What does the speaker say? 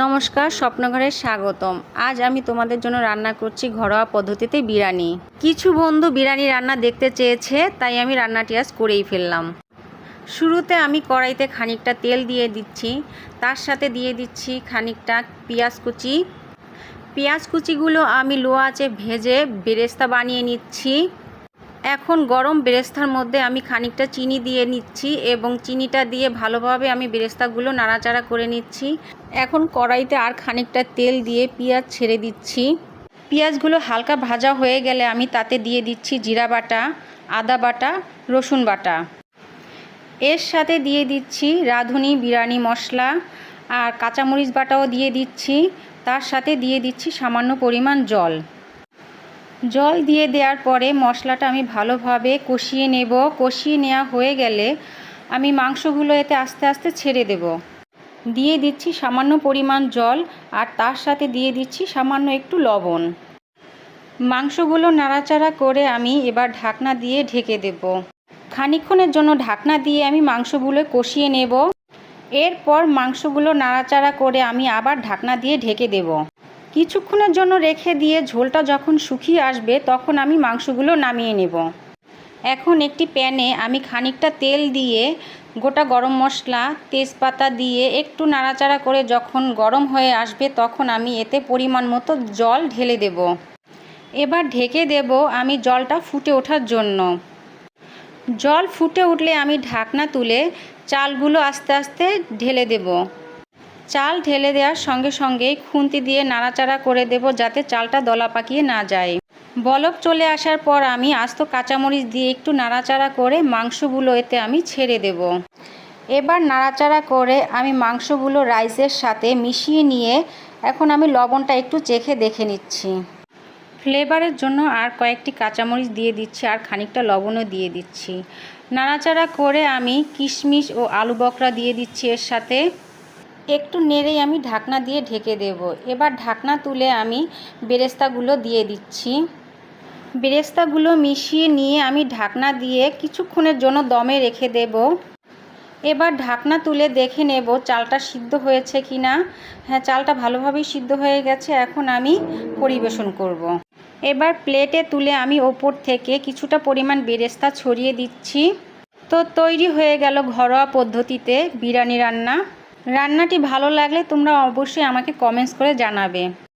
নমস্কার, স্বপ্নঘরে স্বাগতম। আজ আমি তোমাদের জন্য রান্না করছি ঘরোয়া পদ্ধতিতে বিরিয়ানি। কিছু বন্ধু বিরিয়ানি রান্না দেখতে চেয়েছে, তাই আমি রান্নাটি আজ করেই ফেললাম। শুরুতে আমি কড়াইতে খানিকটা তেল দিয়ে দিচ্ছি, তার সাথে দিয়ে দিচ্ছি খানিকটা পেঁয়াজ কুচি। পেঁয়াজ কুচিগুলো আমি লো আঁচে ভেজে বেরেস্তা বানিয়ে নিচ্ছি। এখন গরম বেরেস্তার মধ্যে আমি খানিকটা চিনি দিয়ে নিচ্ছি এবং চিনিটা দিয়ে ভালোভাবে আমি বেরেস্তাগুলো নাড়াচাড়া করে নিচ্ছি। এখন কড়াইতে আর খানিকটা তেল দিয়ে পেঁয়াজ ছেড়ে দিচ্ছি। পেঁয়াজগুলো হালকা ভাজা হয়ে গেলে আমি তাতে দিয়ে দিচ্ছি জিরা বাটা, আদা বাটা, রসুন বাটা। এর সাথে দিয়ে দিচ্ছি রাঁধুনি বিরিয়ানি মশলা আর কাঁচামরিচ বাটাও দিয়ে দিচ্ছি। তার সাথে দিয়ে দিচ্ছি সামান্য পরিমাণ জল। জল দিয়ে দেওয়ার পরে মশলাটা আমি ভালোভাবে কষিয়ে নেব। কষিয়ে নেওয়া হয়ে গেলে আমি মাংসগুলো এতে আস্তে আস্তে ছেড়ে দেব। দিয়ে দিচ্ছি সামান্য পরিমাণ জল আর তার সাথে দিয়ে দিচ্ছি সামান্য একটু লবণ। মাংসগুলো নাড়াচাড়া করে আমি এবার ঢাকনা দিয়ে ঢেকে দেব। খানিকক্ষণের জন্য ঢাকনা দিয়ে আমি মাংসগুলো কষিয়ে নেব। এরপর মাংসগুলো নাড়াচাড়া করে আমি আবার ঢাকনা দিয়ে ঢেকে দেব। কিছুক্ষণের জন্য রেখে দিয়ে ঝোলটা যখন শুকিয়ে আসবে তখন আমি মাংসগুলো নামিয়ে নেব। এখন একটি প্যানে আমি খানিকটা তেল দিয়ে গোটা গরম মশলা, তেজপাতা দিয়ে একটু নাড়াচাড়া করে যখন গরম হয়ে আসবে তখন আমি এতে পরিমাণ মতো জল ঢেলে দেব। এবার ঢেকে দেব আমি জলটা ফুটে ওঠার জন্য। জল ফুটে উঠলে আমি ঢাকনা তুলে চালগুলো আস্তে আস্তে ঢেলে দেব। চাল ঢেলে দেওয়ার সঙ্গে সঙ্গেই খুন্তি দিয়ে নাড়াচাড়া করে দেব যাতে চালটা দলা পাকিয়ে না যায়। বলক চলে আসার পর আমি আস্ত কাঁচামরিচ দিয়ে একটু নাড়াচাড়া করে মাংসগুলো এতে আমি ছেড়ে দেব। এবার নাড়াচাড়া করে আমি মাংসগুলো রাইসের সাথে মিশিয়ে নিয়ে এখন আমি লবণটা একটু চেখে দেখে নিচ্ছি। ফ্লেভারের জন্য আর কয়েকটি কাঁচামরিচ দিয়ে দিচ্ছি আর খানিকটা লবণও দিয়ে দিচ্ছি। নাড়াচাড়া করে আমি কিশমিশ ও আলু বকরা দিয়ে দিচ্ছি এর সাথে। একটু নেড়েই আমি ঢাকনা দিয়ে ঢেকে দেব। এবার ঢাকনা তুলে আমি বেরেস্তাগুলো দিয়ে দিচ্ছি। বেরেস্তাগুলো মিশিয়ে নিয়ে আমি ঢাকনা দিয়ে কিছুক্ষণের জন্য দমে রেখে দেব। এবার ঢাকনা তুলে দেখে নেব চালটা সিদ্ধ হয়েছে কি না। হ্যাঁ, চালটা ভালোভাবেই সিদ্ধ হয়ে গেছে। এখন আমি পরিবেশন করব। এবার প্লেটে তুলে আমি ওপর থেকে কিছুটা পরিমাণ বেরেস্তা ছড়িয়ে দিচ্ছি। তো তৈরি হয়ে গেল ঘরোয়া পদ্ধতিতে বিরিয়ানি রান্না। রান্নাটি ভালো লাগলে তোমরা অবশ্যই আমাকে কমেন্টস করে জানাবে।